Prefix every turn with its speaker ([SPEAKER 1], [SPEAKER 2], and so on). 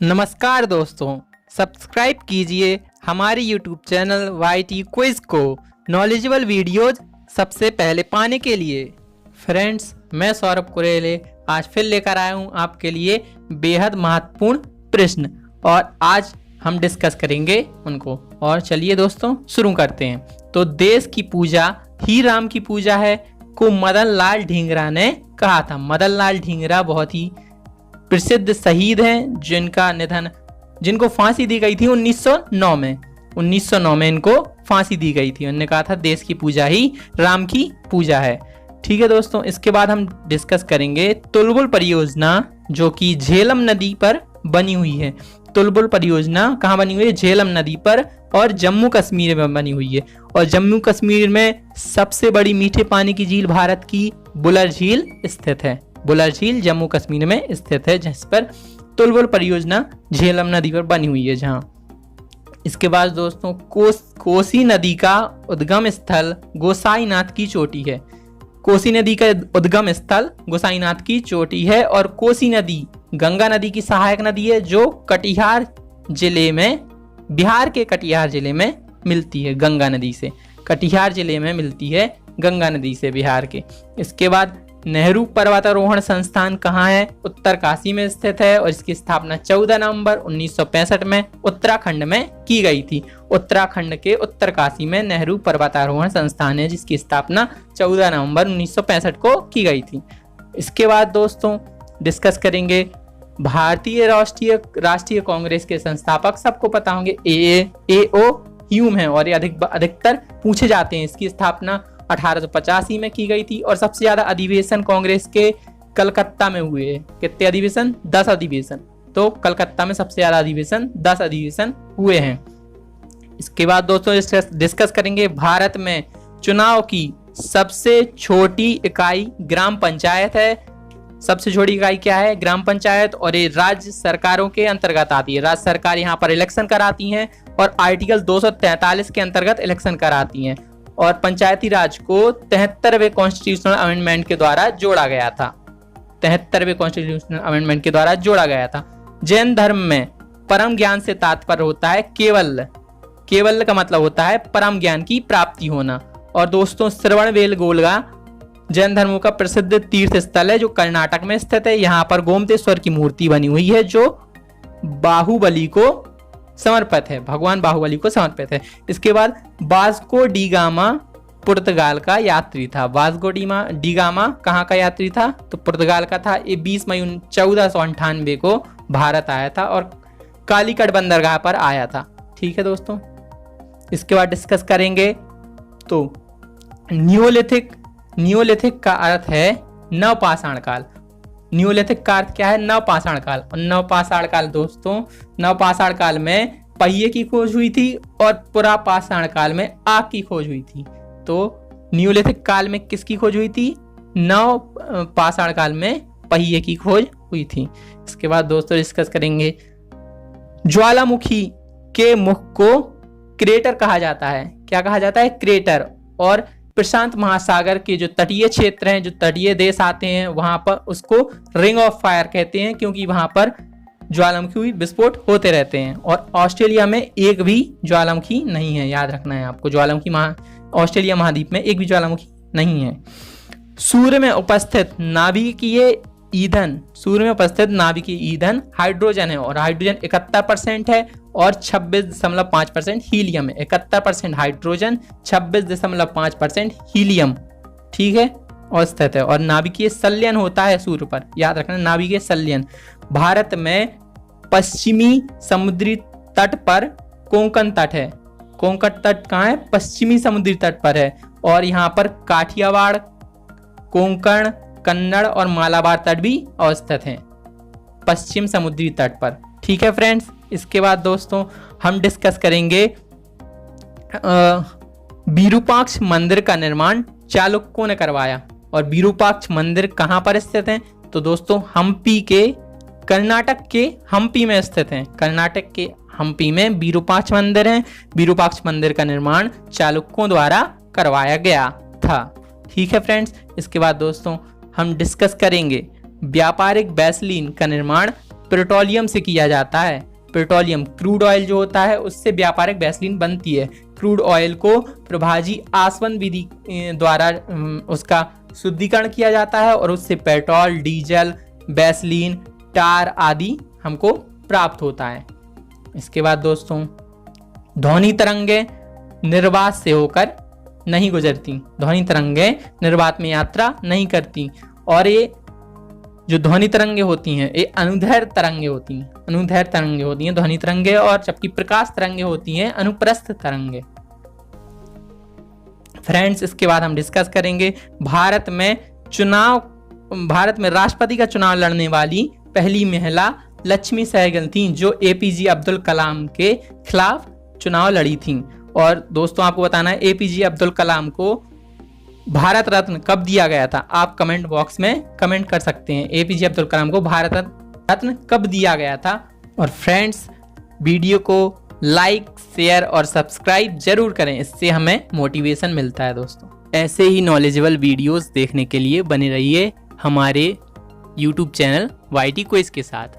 [SPEAKER 1] नमस्कार दोस्तों, सब्सक्राइब कीजिए हमारे YouTube चैनल YT क्विज को नॉलेजेबल वीडियोज सबसे पहले पाने के लिए। फ्रेंड्स, मैं सौरभ कुरेले आज फिर लेकर आया हूं आपके लिए बेहद महत्वपूर्ण प्रश्न और आज हम डिस्कस करेंगे उनको। और चलिए दोस्तों शुरू करते हैं। तो देश की पूजा ही राम की पूजा है को मदन लाल ढींगरा ने कहा था। मदन लाल ढींगरा बहुत ही प्रसिद्ध शहीद हैं जिनको फांसी दी गई थी 1909 में। 1909 में इनको फांसी दी गई थी। उन्होंने कहा था देश की पूजा ही राम की पूजा है। ठीक है दोस्तों, इसके बाद हम डिस्कस करेंगे तुलबुल परियोजना जो कि झेलम नदी पर बनी हुई है। तुलबुल परियोजना कहाँ बनी हुई है? झेलम नदी पर और जम्मू कश्मीर में बनी हुई है। और जम्मू कश्मीर में सबसे बड़ी मीठे पानी की झील भारत की बुलर झील स्थित है। बुलर झील जम्मू कश्मीर में स्थित है, जिस पर तुलबुल परियोजना झेलम नदी पर बनी हुई है जहां। इसके बाद दोस्तों कोसी नदी का उद्गम स्थल गोसाईनाथ की चोटी है। कोसी नदी का उद्गम स्थल गोसाईनाथ की चोटी है। और कोसी नदी गंगा नदी की सहायक नदी है जो कटिहार जिले में, बिहार के कटिहार जिले में मिलती है गंगा नदी से। कटिहार जिले में मिलती है गंगा नदी से बिहार के। इसके बाद नेहरू पर्वतारोहण संस्थान कहाँ है? उत्तरकाशी में स्थित है और इसकी स्थापना 14 नवंबर 1965 में उत्तराखंड में की गई थी। उत्तराखंड के उत्तरकाशी में नेहरू पर्वतारोहण संस्थान है जिसकी स्थापना 14 नवंबर 1965 को की गई थी। इसके बाद दोस्तों डिस्कस करेंगे भारतीय राष्ट्रीय कांग्रेस के संस्थापक, सबको पता होंगे, A.O. ह्यूम है और ये अधिकतर पूछे जाते हैं। इसकी स्थापना 1885 में की गई थी और सबसे ज्यादा अधिवेशन कांग्रेस के कलकत्ता में हुए हैं। कितने अधिवेशन? 10 अधिवेशन। तो कलकत्ता में सबसे ज्यादा अधिवेशन 10 अधिवेशन हुए हैं। इसके बाद दोस्तों डिस्कस करेंगे भारत में चुनाव की सबसे छोटी इकाई ग्राम पंचायत है। सबसे छोटी इकाई क्या है? ग्राम पंचायत। और ये राज्य सरकारों के अंतर्गत आती है। राज्य सरकार यहाँ पर इलेक्शन कराती हैं और आर्टिकल 243 के अंतर्गत इलेक्शन कराती हैं। और पंचायती राज को 73वें कॉन्स्टिट्यूशनल अमेंडमेंट के द्वारा जोड़ा गया था। 73वें कॉन्स्टिट्यूशनल अमेंडमेंट के द्वारा जोड़ा गया था। जैन धर्म में परम ज्ञान से तात्पर्य होता है केवल्य। केवल्य का मतलब होता है परम ज्ञान की प्राप्ति होना। और दोस्तों श्रवणबेलगोला जैन धर्मों का प्रसिद्ध तीर्थ स्थल है जो कर्नाटक में स्थित है। यहाँ पर गोमतेश्वर की मूर्ति बनी हुई है जो बाहुबली को समर्पित है, भगवान बाहुबली को समर्पित है। इसके बाद वास्को डी गामा पुर्तगाल का यात्री था। वास्को डी गामा कहाँ का यात्री था? तो पुर्तगाल का था। ये 20 मई 1498 को भारत आया था और कालीकट बंदरगाह पर आया था। ठीक है दोस्तों, इसके बाद डिस्कस करेंगे तो नियोलिथिक का अर्थ है नवपाषाण काल। न्यूलिथिक का अर्थ क्या है? नवपाषाण काल। और नवपाषाण काल दोस्तों, नवपाषाण काल में पहिए की खोज हुई थी और पुरापाषाण काल में आग की खोज हुई थी। तो न्यूलिथिक काल में किसकी खोज हुई थी? नवपाषाण काल में पहिए की खोज हुई थी। इसके बाद दोस्तों डिस्कस करेंगे ज्वालामुखी के मुख को क्रेटर कहा जाता है। क्या कहा जाता है? क्रेटर। और प्रशांत महासागर के जो तटीय क्षेत्र हैं, जो तटीय देश आते हैं, वहां पर उसको रिंग ऑफ फायर कहते हैं क्योंकि वहां पर ज्वालामुखी विस्फोट होते रहते हैं। और ऑस्ट्रेलिया में एक भी ज्वालामुखी नहीं है, याद रखना है आपको। ऑस्ट्रेलिया महाद्वीप में एक भी ज्वालामुखी नहीं है। सूर्य में उपस्थित नाभिकीय ईंधन हाइड्रोजन है और हाइड्रोजन 71% है और 26.5% हीलियम है। 71% हाइड्रोजन, 26.5% हीलियम। ठीक है, और स्थित है। और नाभिकीय संलयन होता है सूर्य पर, याद रखना, नाभिकीय संलयन। भारत में पश्चिमी समुद्री तट पर कोंकण तट है। कोंकण तट कहाँ है? पश्चिमी समुद्री तट पर है। और यहाँ पर काठियावाड़, कोंकण, कन्नड़ और मालाबार तट भी अवस्थित हैं पश्चिम समुद्री तट पर। ठीक है फ्रेंड्स, इसके बाद दोस्तों हम डिस्कस करेंगे विरूपाक्ष मंदिर का निर्माण चालुक्यों ने करवाया। और विरूपाक्ष मंदिर कहाँ पर स्थित है? तो दोस्तों कर्नाटक के हम्पी में स्थित है। कर्नाटक के हम्पी में विरूपाक्ष मंदिर है। विरूपाक्ष मंदिर का निर्माण चालुक्यों द्वारा करवाया गया था। ठीक है फ्रेंड्स, इसके बाद दोस्तों हम डिस्कस करेंगे व्यापारिक वैसलीन का निर्माण पेट्रोलियम से किया जाता है। पेट्रोलियम क्रूड ऑयल जो होता है उससे व्यापारिक वैसलीन बनती है। क्रूड ऑयल को प्रभाजी आसवन विधि द्वारा उसका शुद्धिकरण किया जाता है और उससे पेट्रोल, डीजल, वैसलीन, टार आदि हमको प्राप्त होता है। इसके बाद दोस्तों, ध्वनि तरंगे निर्वात से होकर नहीं गुजरती। ध्वनि तरंगे निर्वात में यात्रा नहीं करती और ये जो ध्वनि तरंगे होती हैं ये अनुदैर्घ्य तरंगे होती हैं। अनुदैर्घ्य तरंगे होती हैं ध्वनि तरंगे, और जबकि प्रकाश तरंगे होती हैं अनुप्रस्थ तरंगे। फ्रेंड्स, इसके बाद हम डिस्कस करेंगे भारत में राष्ट्रपति का चुनाव लड़ने वाली पहली महिला लक्ष्मी सहगल थी, जो एपीजे अब्दुल कलाम के खिलाफ चुनाव लड़ी थी। और दोस्तों, आपको बताना है एपीजे अब्दुल कलाम को भारत रत्न कब दिया गया था। आप कमेंट बॉक्स में कमेंट कर सकते हैं एपीजे अब्दुल कलाम को भारत रत्न कब दिया गया था। और फ्रेंड्स, वीडियो को लाइक, शेयर और सब्सक्राइब जरूर करें, इससे हमें मोटिवेशन मिलता है। दोस्तों, ऐसे ही नॉलेजेबल वीडियोस देखने के लिए बने रहिए हमारे यूट्यूब चैनल YT क्विज के साथ।